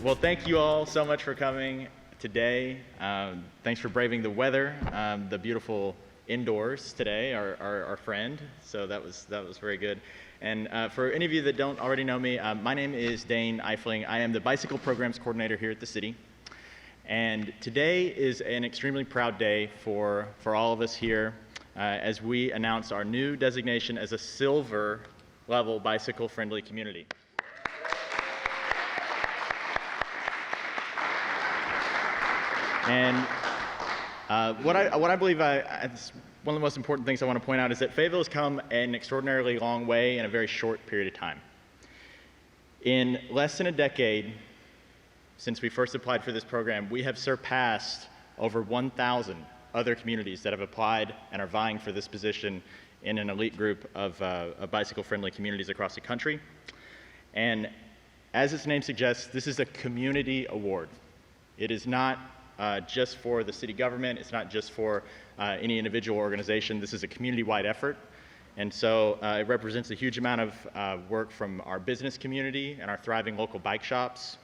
Well, thank you all so much for coming today. Thanks for braving the weather, the beautiful indoors today, our friend. So that was very good. And for any of you that don't already know me, my name is Dane Eifling. I am the Bicycle Programs Coordinator here at the city. And today is an extremely proud day for all of us here as we announce our new designation as a silver level bicycle-friendly community. And what I believe it's one of the most important things I want to point out is that Fayetteville has come an extraordinarily long way in a very short period of time. In less than a decade since we first applied for this program, we have surpassed over 1,000 other communities that have applied and are vying for this position in an elite group of bicycle-friendly communities across the country. And as its name suggests, this is a community award. It is not just for the city government. It's not just for any individual organization. This is a community-wide effort. And so it represents a huge amount of work from our business community and our thriving local bike shops,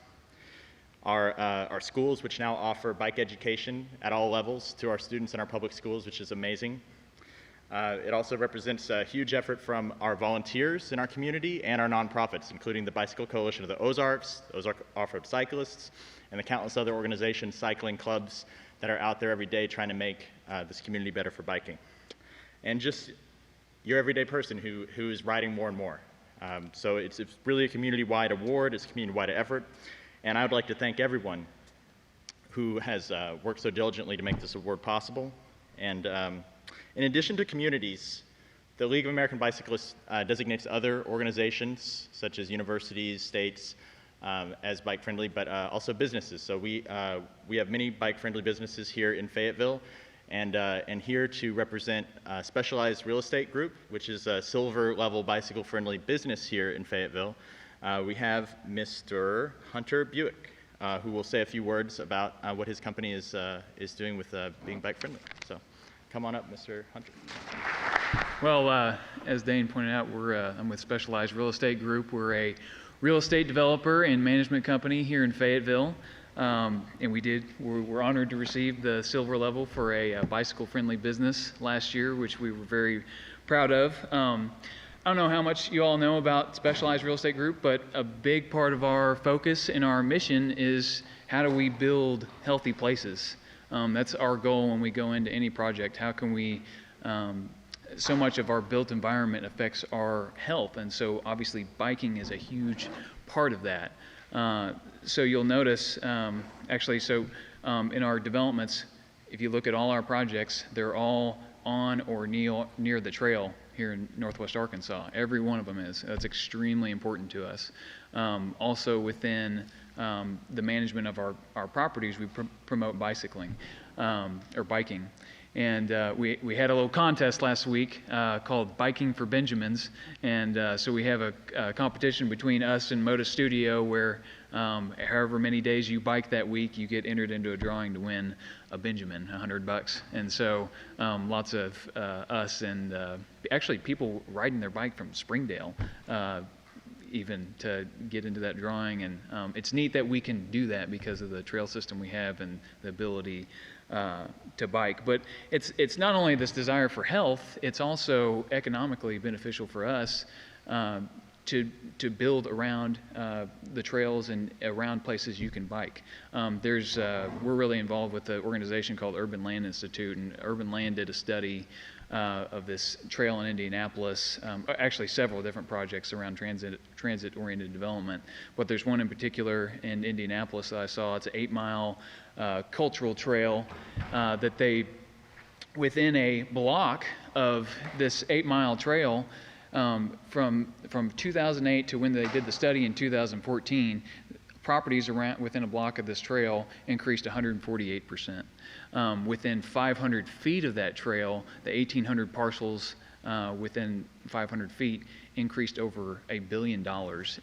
our schools, which now offer bike education at all levels to our students in our public schools, which is amazing. It also represents a huge effort from our volunteers in our community and our nonprofits, including the Bicycle Coalition of the Ozarks, Ozark Off-Road Cyclists, and the countless other organizations, cycling clubs that are out there every day trying to make this community better for biking. And just your everyday person who is riding more and more. So it's really a community-wide award, it's a community-wide effort, and I would like to thank everyone who has worked so diligently to make this award possible. And in addition to communities, the League of American Bicyclists designates other organizations, such as universities, states, as bike-friendly, but also businesses. So we have many bike-friendly businesses here in Fayetteville, and here to represent Specialized Real Estate Group, which is a silver-level bicycle-friendly business here in Fayetteville. We have Mr. Hunter Buick, who will say a few words about what his company is doing with being bike-friendly. So come on up, Mr. Hunter. Well, as Dane pointed out, I'm with Specialized Real Estate Group. We're a real estate developer and management company here in Fayetteville, and we're honored to receive the silver level for a bicycle-friendly business last year, which we were very proud of. I don't know how much you all know about Specialized Real Estate Group, but a big part of our focus and our mission is how do we build healthy places. That's our goal when we go into any project. How can we so much of our built environment affects our health, and so obviously biking is a huge part of that. So you'll notice, in our developments, if you look at all our projects, they're all on or near the trail here in Northwest Arkansas. Every one of them is. That's extremely important to us. Also within the management of our properties, we promote bicycling, or biking. And we had a little contest last week called Biking for Benjamins, and so we have a competition between us and Moda Studio where however many days you bike that week, you get entered into a drawing to win a Benjamin, $100. And so lots of us and actually people riding their bike from Springdale even to get into that drawing, and it's neat that we can do that because of the trail system we have and the ability to bike. But it's not only this desire for health, it's also economically beneficial for us to build around the trails and around places you can bike. We're really involved with an organization called Urban Land Institute, and Urban Land did a study of this trail in Indianapolis, actually several different projects around transit-oriented development, but there's one in particular in Indianapolis that I saw. It's an 8-mile cultural trail that they, within a block of this 8-mile trail, from 2008 to when they did the study in 2014, properties around within a block of this trail increased 148%. Within 500 feet of that trail, the 1,800 parcels within 500 feet increased over $1 billion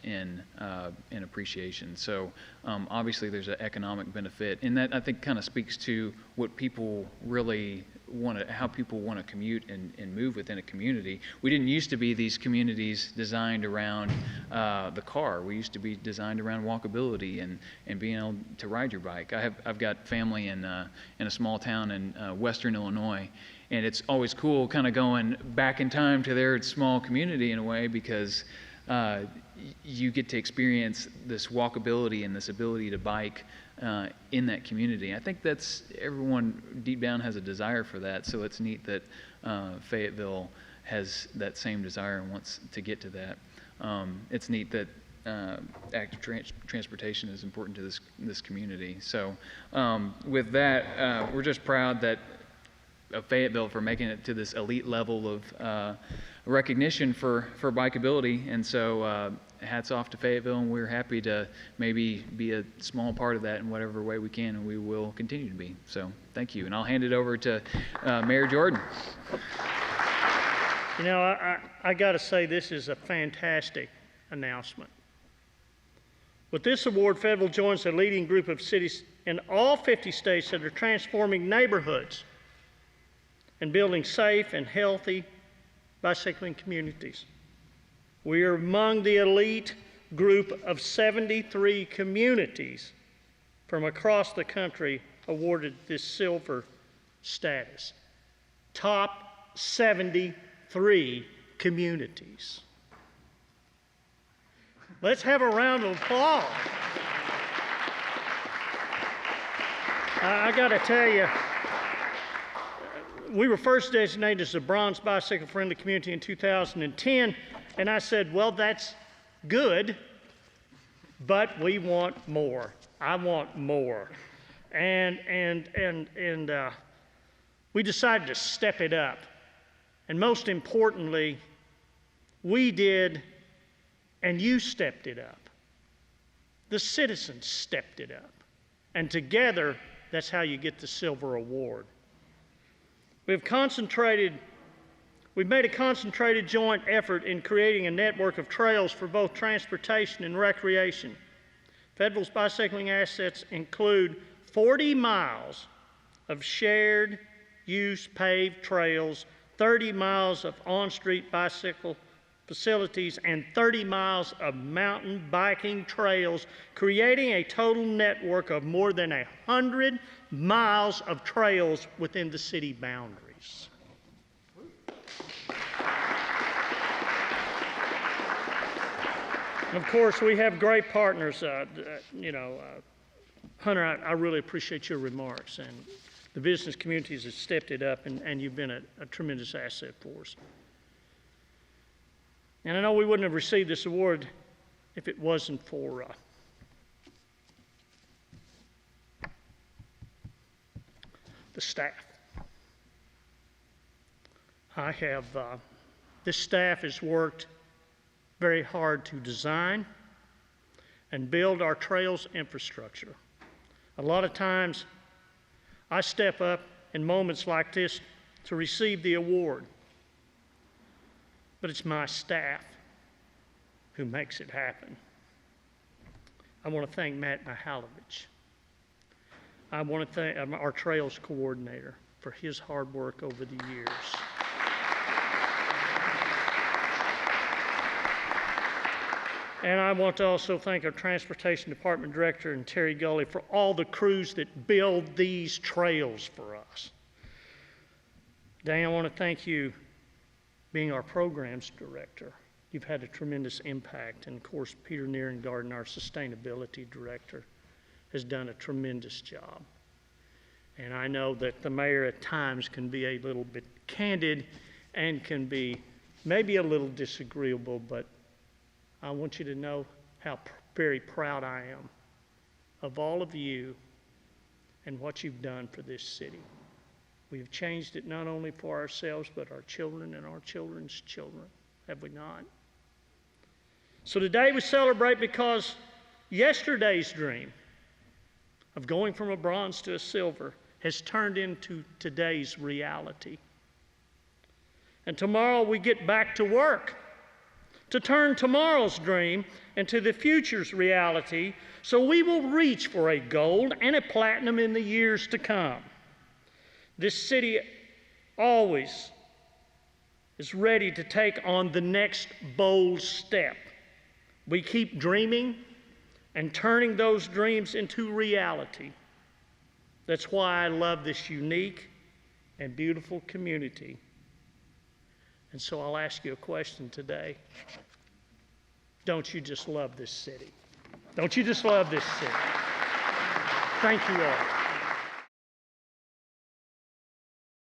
in appreciation. So obviously there's an economic benefit, and that I think kind of speaks to what people really how people want to commute and move within a community. We didn't used to be these communities designed around the car. We used to be designed around walkability and being able to ride your bike. I've got family in a small town in western Illinois, and it's always cool kind of going back in time to their small community in a way, because you get to experience this walkability and this ability to bike in that community. I think that's, everyone deep down has a desire for that, so it's neat that Fayetteville has that same desire and wants to get to that. It's neat that active transportation is important to this community. So with that, we're just proud of Fayetteville for making it to this elite level of recognition for bikeability, and so hats off to Fayetteville, and we're happy to maybe be a small part of that in whatever way we can, and we will continue to be. So thank you, and I'll hand it over to Mayor Jordan. You know, I got to say, this is a fantastic announcement. With this award, Fayetteville joins a leading group of cities in all 50 states that are transforming neighborhoods and building safe and healthy bicycling communities. We are among the elite group of 73 communities from across the country awarded this silver status. Top 73 communities. Let's have a round of applause. I got to tell you, we were first designated as a bronze bicycle-friendly community in 2010, and I said, well, that's good, but we want more. I want more. And we decided to step it up. And most importantly, we did, and you stepped it up. The citizens stepped it up. And together, that's how you get the silver award. We've made a concentrated joint effort in creating a network of trails for both transportation and recreation. Fayetteville's bicycling assets include 40 miles of shared use paved trails, 30 miles of on-street bicycle facilities, and 30 miles of mountain biking trails, creating a total network of more than 100 miles of trails within the city boundaries. And of course, we have great partners. Hunter, I really appreciate your remarks, and the business communities have stepped it up, and you've been a tremendous asset for us. And I know we wouldn't have received this award if it wasn't for the staff. This staff has worked very hard to design and build our trails infrastructure. A lot of times, I step up in moments like this to receive the award, but it's my staff who makes it happen. I want to thank Matt Mihalovich. I want to thank our trails coordinator for his hard work over the years. And I want to also thank our Transportation Department Director and Terry Gully for all the crews that build these trails for us. Dan, I want to thank you being our Programs Director. You've had a tremendous impact. And of course, Peter Nierengarten, our Sustainability Director, has done a tremendous job. And I know that the mayor at times can be a little bit candid and can be maybe a little disagreeable, but I want you to know how very proud I am of all of you and what you've done for this city. We've changed it not only for ourselves, but our children and our children's children, have we not? So today we celebrate because yesterday's dream of going from a bronze to a silver has turned into today's reality. And tomorrow we get back to work to turn tomorrow's dream into the future's reality, so we will reach for a gold and a platinum in the years to come. This city always is ready to take on the next bold step. We keep dreaming and turning those dreams into reality. That's why I love this unique and beautiful community. And so I'll ask you a question today. Don't you just love this city? Don't you just love this city? Thank you all.